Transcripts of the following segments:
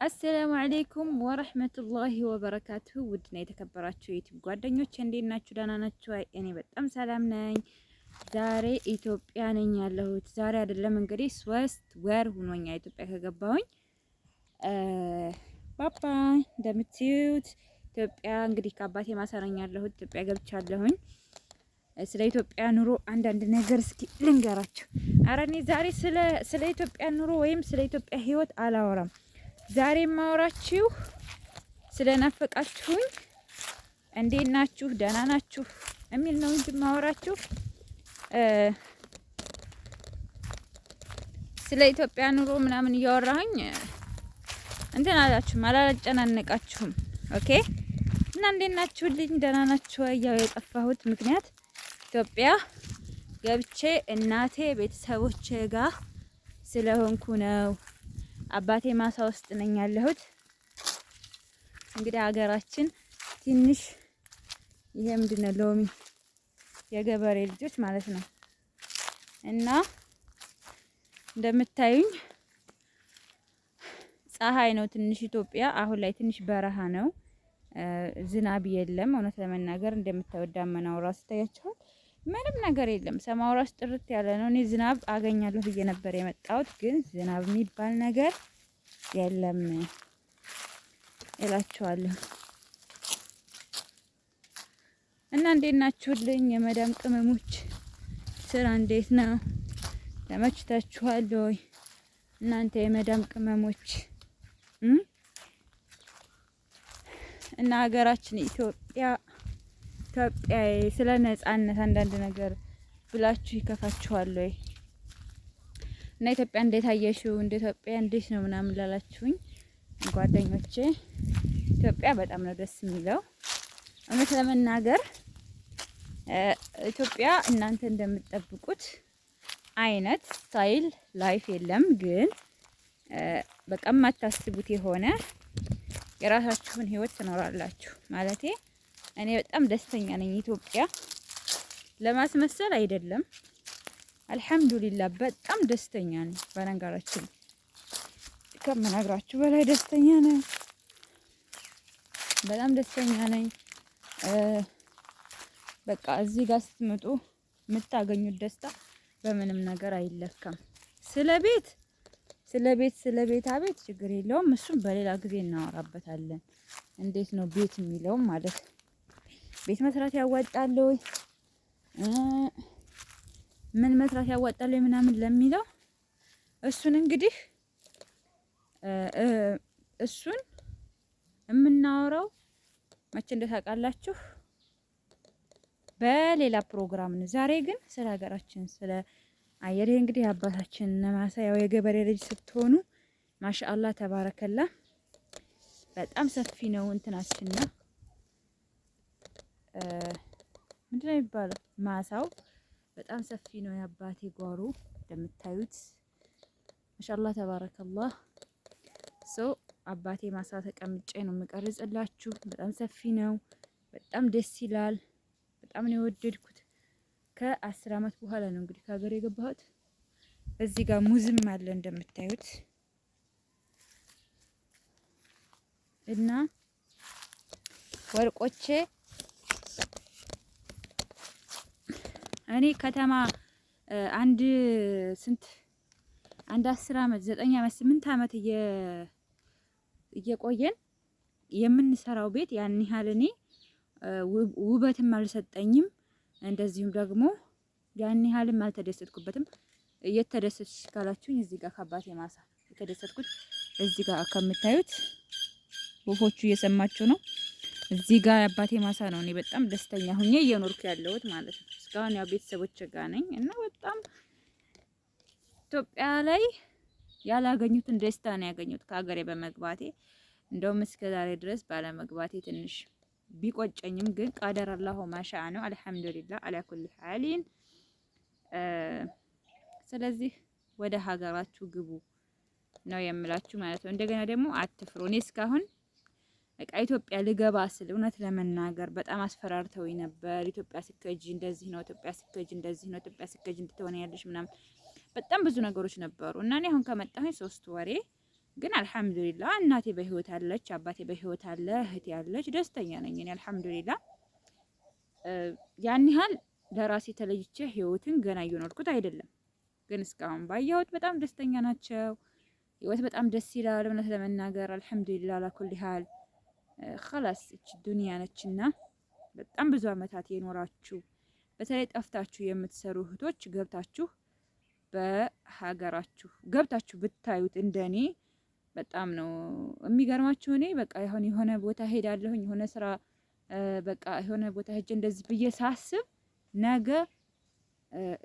አሰላሙ አለይኩም ወረህመቱላሂ ወበረካቱሁ። ውድና የተከበራችሁ የዩቲዩብ ጓደኞች እንዴት ናችሁ? ደህና ናችሁ? እኔ በጣም ሰላም ነኝ። ዛሬ ኢትዮጵያ ነኝ ያለሁት። ዛሬ አይደለም እንግዲህ 3 ወር ሆኖኛል ኢትዮጵያ ከገባሁኝ። ባባ እንደምትዩት ኢትዮጵያ እንግዲህ ከአባቴ ማሰረኝ ያለሁት ኢትዮጵያ ገብቻለሁኝ። ስለ ኢትዮጵያ ኑሮ አንዳንድ ነገር እስኪ ልንገራችሁ። ኧረ እኔ ዛሬ ስለ ኢትዮጵያ ኑሮ ወይም ስለ ኢትዮጵያ ህይወት አላወራም። ዛሬ ማወራችሁ ስለናፈቃችሁኝ እንዴት ናችሁ ደህና ናችሁ የሚል ነው እንጂ ማወራችሁ ስለ ኢትዮጵያ ኑሮ ምናምን እያወራሁኝ እንትን አላችሁም አላጨናነቃችሁም። ኦኬ እና እንዴት ናችሁልኝ? ደህና ናችሁ? ያው የጠፋሁት ምክንያት ኢትዮጵያ ገብቼ እናቴ ቤተሰቦቼ ጋር ስለሆንኩ ነው። አባቴ ማሳ ውስጥ ነኝ ያለሁት። እንግዲህ ሀገራችን ትንሽ ይሄ ምንድነው ሎሚ የገበሬ ልጆች ማለት ነው። እና እንደምታዩኝ ፀሐይ ነው ትንሽ ኢትዮጵያ አሁን ላይ ትንሽ በረሃ ነው። ዝናብ የለም። እውነት ለመናገር እንደምታዩት ዳመናው ራሱ ታያችኋል። ምንም ነገር የለም። ሰማዩ ራሱ ጥርት ያለ ነው። እኔ ዝናብ አገኛለሁ ብዬ ነበር የመጣሁት፣ ግን ዝናብ የሚባል ነገር የለም እላችኋለሁ። እና እንዴት ናችሁልኝ የመዳም ቅመሞች? ስራ እንዴት ነው? ተመችታችኋል ወይ እናንተ የመዳም ቅመሞች? እና ሀገራችን ኢትዮጵያ ስለ ነጻነት አንዳንድ ነገር ብላችሁ ይከፋችኋል ወይ? እና ኢትዮጵያ እንዴት አየሽው? እንደ ኢትዮጵያ እንዴት ነው ምናምን ላላችሁኝ ጓደኞቼ ኢትዮጵያ በጣም ነው ደስ የሚለው። እውነት ለመናገር ኢትዮጵያ እናንተ እንደምትጠብቁት አይነት ስታይል ላይፍ የለም። ግን በቃ የማታስቡት የሆነ የራሳችሁን ህይወት ትኖራላችሁ ማለቴ እኔ በጣም ደስተኛ ነኝ። ኢትዮጵያ ለማስመሰል አይደለም፣ አልሐምዱሊላህ በጣም ደስተኛ ነኝ። በነገራችን ከምነግራችሁ በላይ ደስተኛ ነኝ። በጣም ደስተኛ ነኝ። በቃ እዚህ ጋር ስትመጡ የምታገኙት ደስታ በምንም ነገር አይለካም። ስለ ቤት አቤት ችግር የለውም። እሱም በሌላ ጊዜ እናወራበታለን። እንዴት ነው ቤት የሚለውም ማለት ነው። ቤት መስራት ያዋጣል ወይ ምን መስራት ያዋጣል ምናምን ለሚለው እሱን እንግዲህ እሱን የምናወራው መቼ እንደታውቃላችሁ በሌላ ፕሮግራም ነው። ዛሬ ግን ስለ ሀገራችን ስለ አየር እንግዲህ አባታችን ነማሳ ያው የገበሬ ልጅ ስትሆኑ ማሻአላህ ተባረከላ በጣም ሰፊ ነው እንትናችን ነው ምንድነው የሚባለው ማሳው በጣም ሰፊ ነው። የአባቴ ጓሮ እንደምታዩት ማሻአላህ ተባረከላህ። አባቴ ማሳ ተቀምጬ ነው የምቀርጽላችሁ። በጣም ሰፊ ነው። በጣም ደስ ይላል። በጣም ነው የወደድኩት። ከ10 አመት በኋላ ነው እንግዲህ ከሀገር የገባሁት። እዚህ ጋር ሙዝም አለ እንደምታዩት እና ወርቆቼ እኔ ከተማ አንድ 10 አመት 9 አመት 8 አመት እየቆየን የምንሰራው ቤት ያን ያህል እኔ ውበትም አልሰጠኝም። እንደዚሁም ደግሞ ያን ያህልም አልተደሰትኩበትም። እየተደሰትሽ ካላችሁኝ እዚህ ጋር ከአባቴ ማሳ የተደሰትኩት እዚህ ጋር ከምታዩት ወፎቹ እየሰማችሁ ነው። እዚህ ጋር የአባቴ ማሳ ነው። እኔ በጣም ደስተኛ ሆኜ እየኖርኩ ያለሁት ማለት ነው። እስካሁን ያው ቤተሰቦች ጋር ነኝ እና በጣም ኢትዮጵያ ላይ ያላገኙትን ደስታ ነው ያገኙት ከሀገሬ በመግባቴ። እንደውም እስከ ዛሬ ድረስ ባለመግባቴ ትንሽ ቢቆጨኝም ግን ቀደር አላሁ ማሻ ነው። አልሐምዱሊላህ አላ ኩሊ ሐሊን። ስለዚህ ወደ ሀገራችሁ ግቡ ነው የምላችሁ ማለት ነው። እንደገና ደግሞ አትፍሩ። እኔ እስካሁን በቃ ኢትዮጵያ ልገባ ስል እውነት ለመናገር በጣም አስፈራርተውኝ ነበር። ኢትዮጵያ ስከጂ እንደዚህ ነው፣ ኢትዮጵያ ስከጂ እንደዚህ ነው፣ ኢትዮጵያ ስከጂ እንድትሆነ ያለሽ ምናምን በጣም ብዙ ነገሮች ነበሩ እና እኔ አሁን ከመጣሁኝ 3 ወሬ ግን አልሐምዱሊላህ እናቴ በህይወት አለች፣ አባቴ በህይወት አለ፣ እህቴ ያለች፣ ደስተኛ ነኝ እኔ አልሐምዱሊላህ። ያን ያህል ለራሴ ተለይቼ ህይወትን ገና እየኖርኩት አይደለም፣ ግን እስካሁን ባየሁት በጣም ደስተኛ ናቸው። ህይወት በጣም ደስ ይላል። እውነት ለመናገር አልሐምዱሊላህ አላኩል ሀል ኸላስ እች ዱንያ ነችና በጣም ብዙ አመታት የኖራችሁ በተለይ ጠፍታችሁ የምትሰሩ እህቶች ገብታችሁ በሀገራችሁ ገብታችሁ ብታዩት እንደኔ በጣም ነው የሚገርማችሁ። እኔ በቃ የሆነ ቦታ ሄዳለሁኝ የሆነ ስራ በቃ የሆነ ቦታ ሄጄ እንደዚህ ብዬ ሳስብ ነገ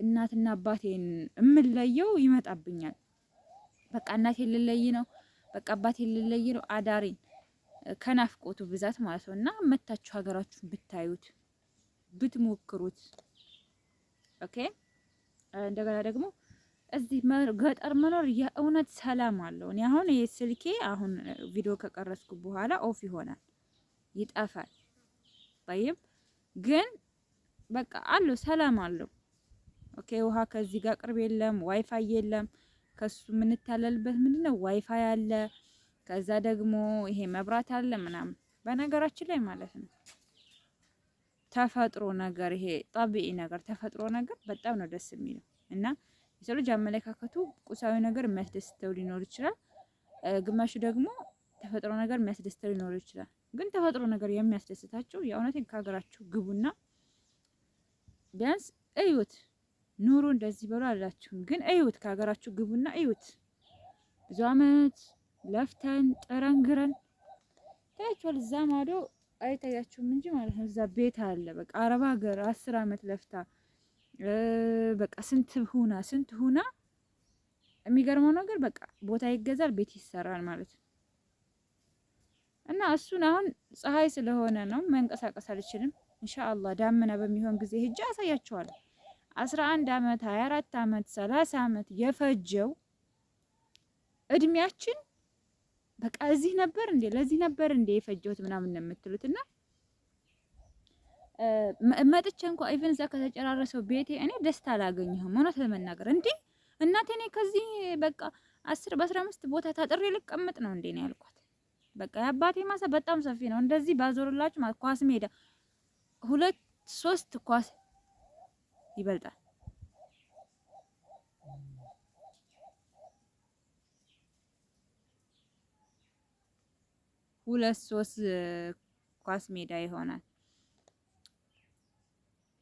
እናትና አባቴን እምለየው ይመጣብኛል። በቃ እናቴን ልለይ ነው፣ በቃ አባቴን ልለይ ነው አዳሬን ከናፍቆቱ ብዛት ማለት ነው። እና መታችሁ ሀገራችሁን ብታዩት ብትሞክሩት ኦኬ። እንደገና ደግሞ እዚህ ገጠር መኖር የእውነት ሰላም አለው። እኔ አሁን ስልኬ አሁን ቪዲዮ ከቀረጽኩ በኋላ ኦፍ ይሆናል ይጠፋል። ጠይብ ግን በቃ አለው ሰላም አለው። ኦኬ ውሃ ከዚህ ጋር ቅርብ የለም፣ ዋይፋይ የለም። ከሱ የምንታለልበት ምንድነው ዋይፋይ አለ። ከዛ ደግሞ ይሄ መብራት አለ ምናምን። በነገራችን ላይ ማለት ነው ተፈጥሮ ነገር ይሄ ጠቢዒ ነገር ተፈጥሮ ነገር በጣም ነው ደስ የሚለው እና የሰው ልጅ አመለካከቱ ቁሳዊ ነገር የሚያስደስተው ሊኖር ይችላል። ግማሹ ደግሞ ተፈጥሮ ነገር የሚያስደስተው ሊኖር ይችላል። ግን ተፈጥሮ ነገር የሚያስደስታቸው የእውነቴን ከሀገራችሁ ግቡና ቢያንስ እዩት። ኑሩ እንደዚህ በሉ አላችሁም፣ ግን እዩት። ከሀገራችሁ ግቡና እዩት። ብዙ አመት ለፍተን ጥረን ግረን ታያችኋል። እዛ ማዶ አይታያችሁም እንጂ ማለት ነው። እዛ ቤት አለ በቃ አረብ ሀገር 10 አመት ለፍታ በቃ ስንት ሁና የሚገርመው ነገር በቃ ቦታ ይገዛል፣ ቤት ይሰራል ማለት ነው። እና እሱን አሁን ፀሐይ ስለሆነ ነው መንቀሳቀስ አልችልም። ኢንሻአላህ ዳመና በሚሆን ጊዜ ሄጄ አሳያችኋለሁ። 11 አመት 24 አመት 30 አመት የፈጀው እድሜያችን በቃ እዚህ ነበር እንዴ ለዚህ ነበር እንዴ የፈጀሁት ምናምን ነው የምትሉትና መጥቼ እንኳን ኢቭን እዛ ከተጨራረሰው ቤቴ እኔ ደስታ አላገኘሁም። እውነት ለመናገር እንዴ እናቴ እኔ ከዚህ በቃ 10 በ15 ቦታ ታጥሬ ልቀመጥ ነው እንዴ ነው ያልኳት። በቃ የአባቴ ማሳ በጣም ሰፊ ነው። እንደዚህ ባዞርላችሁ ማለት ኳስ ሜዳ 2-3 ኳስ ይበልጣል። ሁለት ሶስት ኳስ ሜዳ ይሆናል።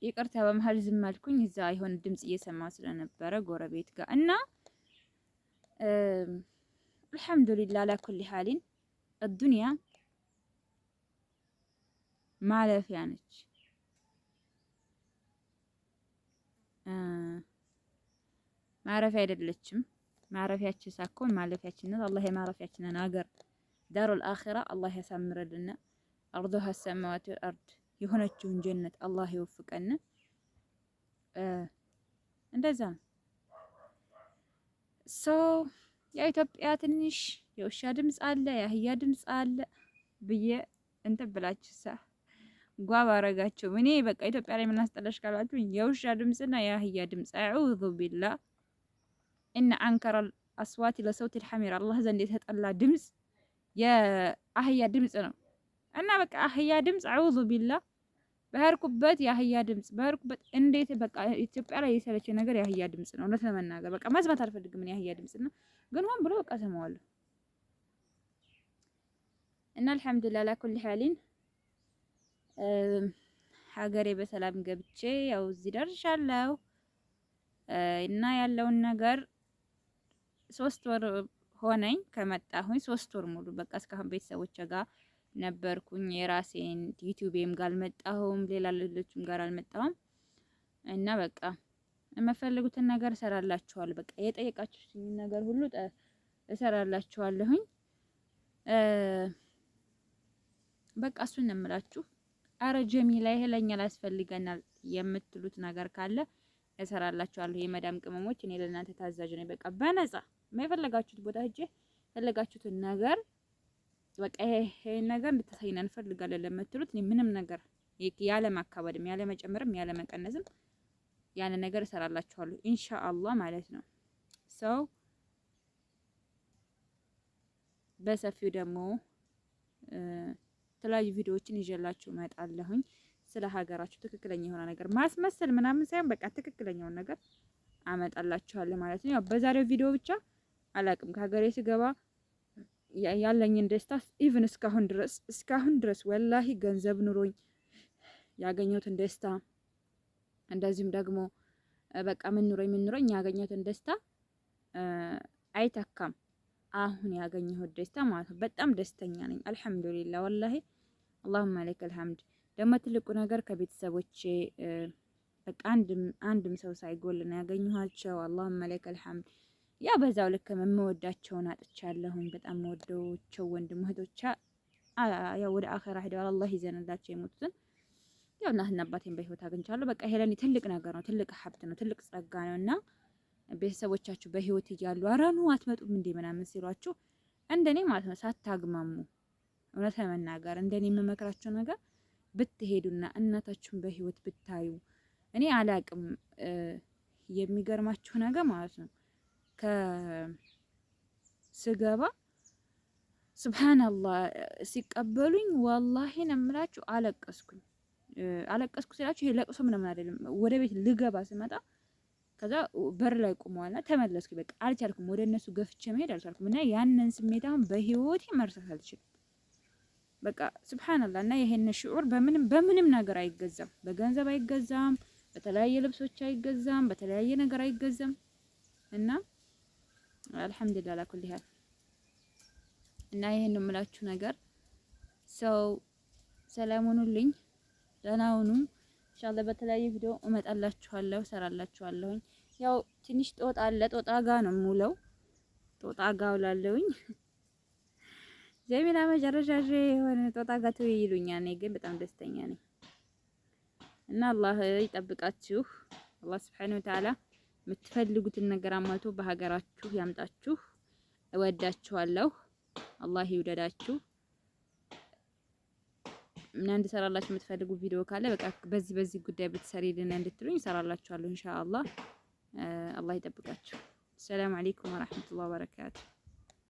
ይቅርታ በመሀል ዝም አልኩኝ። እዛ የሆነ ድምጽ እየሰማ ስለነበረ ጎረቤት ጋር እና አልሐምዱሊላህ አላ ኩሊ ሐሊን الدنيا ማለፊያ ነች። ማረፊያ አይደለችም። ማረፊያችን ሳይሆን ማለፊያችን ነው። አላህ የማረፊያችንን ሀገር ዳሩል አኺራ አላህ ያሳምረልና አርዱሃ ሰማዋት ወልአርድ የሆነችውን ጀነት አላህ ይወፍቀን። እንደዛ ነው። የኢትዮጵያ ትንሽ የውሻ ድምጽ አለ፣ የአህያ ድምጽ አለ ብዬ እንትን ብላችሁ ጓባ አረጋቸው። እኔ በቃ ኢትዮጵያ ላይ ምን አስጠላሽ ካላችሁ የውሻ ድምጽና የአህያ ድምጽ አዑዙ ቢላህ ኢነ አንከረል አስዋት ለሰውት الحمير አላህ ዘንድ የተጠላ ድምጽ የአህያ ድምጽ ነው። እና በቃ አህያ ድምጽ አዑዙ ቢላህ በህርኩበት የአህያ ድምጽ በህርኩበት እንዴት በቃ ኢትዮጵያ ላይ የሰለቸ ነገር የአህያ ድምጽ ነው። እውነት ለመናገር በቃ መስማት አልፈልግም የአህያ ድምጽ ነው። ግን ሆን ብሎ በቃ ሰማዋለሁ። እና አልሐምዱሊላህ አላ ኩሊ ሐሊን ሀገሬ በሰላም ገብቼ ያው እዚህ ደርሻለሁ። እና ያለውን ነገር 3 ወር ሆነኝ ከመጣሁኝ 3 ወር ሙሉ በቃ እስካሁን ቤተሰቦቼ ጋር ነበርኩኝ። የራሴን ዩቲዩብም ጋር አልመጣሁም፣ ሌላ ልጆችም ጋር አልመጣሁም። እና በቃ የምፈልጉትን ነገር እሰራላችኋለሁ። በቃ የጠየቃችሁኝ ነገር ሁሉ እሰራላችኋለሁኝ። በቃ እሱን ነው የምላችሁ። አረ ጀሚላ ይሄ ለኛ ያስፈልገናል የምትሉት ነገር ካለ እሰራላችኋለሁ። የመዳም ቅመሞች እኔ ለእናንተ ታዛዥ ነኝ። በቃ በነፃ የፈለጋችሁት ቦታ ሄጄ የፈለጋችሁትን ነገር በቃ ይሄን ነገር እንድታሳይና እንፈልጋለን ለምትሉት ምንም ነገር ያለ ማካበድም ያለ መጨመርም ያለ መቀነስም ያን ነገር እሰራላችኋለሁ ኢንሻአላህ ማለት ነው። በሰፊው ደግሞ የተለያዩ ቪዲዮዎችን ይዤላችሁ እመጣለሁኝ። ስለ ሀገራችሁ ትክክለኛ የሆነ ነገር ማስመሰል ምናምን ሳይሆን በቃ ትክክለኛውን ነገር አመጣላችኋለሁ ማለት ነው። ያው በዛሬው ቪዲዮ ብቻ አላቅም ከሀገሬ ስገባ ያለኝን ደስታ ኢቭን እስካሁን ድረስ ወላሂ ገንዘብ ኑሮኝ ያገኘሁትን ደስታ እንደዚሁም ደግሞ በቃ ምን ኑሮኝ ያገኘሁትን ደስታ አይተካም አሁን ያገኘሁት ደስታ ማለት ነው። በጣም ደስተኛ ነኝ አልሐምዱሊላህ ወላሂ አላሁመ ለከል ሐምድ። ደግሞ ትልቁ ነገር ከቤተሰቦቼ በቃ አንድም ሰው ሳይጎል ነው ያገኘኋቸው። አላሁመ ለከል ሐምድ። ያው በዛው ልክ የምወዳቸውን አጥቻለሁኝ። በጣም የምወደቸው ወንድም እህቶች ያው ወደ አኺራ ሄደዋል። አላህ ይዘንላቸው የሞቱትን። ያው እናትና አባቴን በህይወት አግኝቻለሁ። በቃ ይሄ ለኔ ትልቅ ነገር ነው፣ ትልቅ ሀብት ነው፣ ትልቅ ጸጋ ነው እና ቤተሰቦቻችሁ በህይወት እያሉ ኧረ ኑ አትመጡም እንዴ ምናምን ሲሏችሁ እንደኔ ማለት ነው ሳታግማሙ፣ እውነት ለመናገር እንደኔ የምመክራቸው ነገር ብትሄዱና እናታችሁን በህይወት ብታዩ። እኔ አላቅም የሚገርማችሁ ነገር ማለት ነው ከስገባ ሱብሃንአላህ ሲቀበሉኝ ወላሂ ነው የምላችሁ አለቀስኩ ስላችሁ ይሄ ለቅሶ ምናምን አይደለም። ወደ ቤት ልገባ ስመጣ ከዛ በር ላይ ቆመዋልና ተመለስኩ። በቃ አልቻልኩም፣ ወደ እነሱ ገፍቼ መሄድ አልቻልኩም። እና ያንን ስሜት አሁን በህይወቴ መርሳት አልችልም። በቃ ሱብሃንአላህ። እና ይሄን ሽዑር በምንም ነገር አይገዛም፣ በገንዘብ አይገዛም፣ በተለያየ ልብሶች አይገዛም፣ በተለያየ ነገር አይገዛም። እና አልሐምዱሊላህ ለኩል ሀል። እና ይሄን ነው የምላችሁ ነገር ሰው ሰላም ሁኑልኝ፣ ደህና ሁኑ። ኢንሻአላህ በተለያየ ቪዲዮ እመጣላችኋለሁ፣ ሰራላችኋለሁ። ያው ትንሽ ጦጣ አለ፣ ጦጣ ጋ ነው የምውለው፣ ጦጣ ጋ ውላለሁኝ። ጀሚላ መጨረሻሽ የሆነ ጦጣ ጋ ተወይ ይሉኛል። እኔ ግን በጣም ደስተኛ ነኝ። እና አላህ ይጠብቃችሁ። አላህ ሱብሓነሁ ወተዓላ የምትፈልጉትን ነገር አሟልቶ በሀገራችሁ ያምጣችሁ። እወዳችኋለሁ። አላህ ይውደዳችሁ። እና እንድሰራላችሁ የምትፈልጉ ቪዲዮ ካለ በቃ በዚህ ጉዳይ ብትሰሪልን እንድትሉኝ እሰራላችኋለሁ ኢንሻአላህ። አላህ ይጠብቃችሁ። ሰላም አለይኩም ወራህመቱላሂ ወበረካቱ።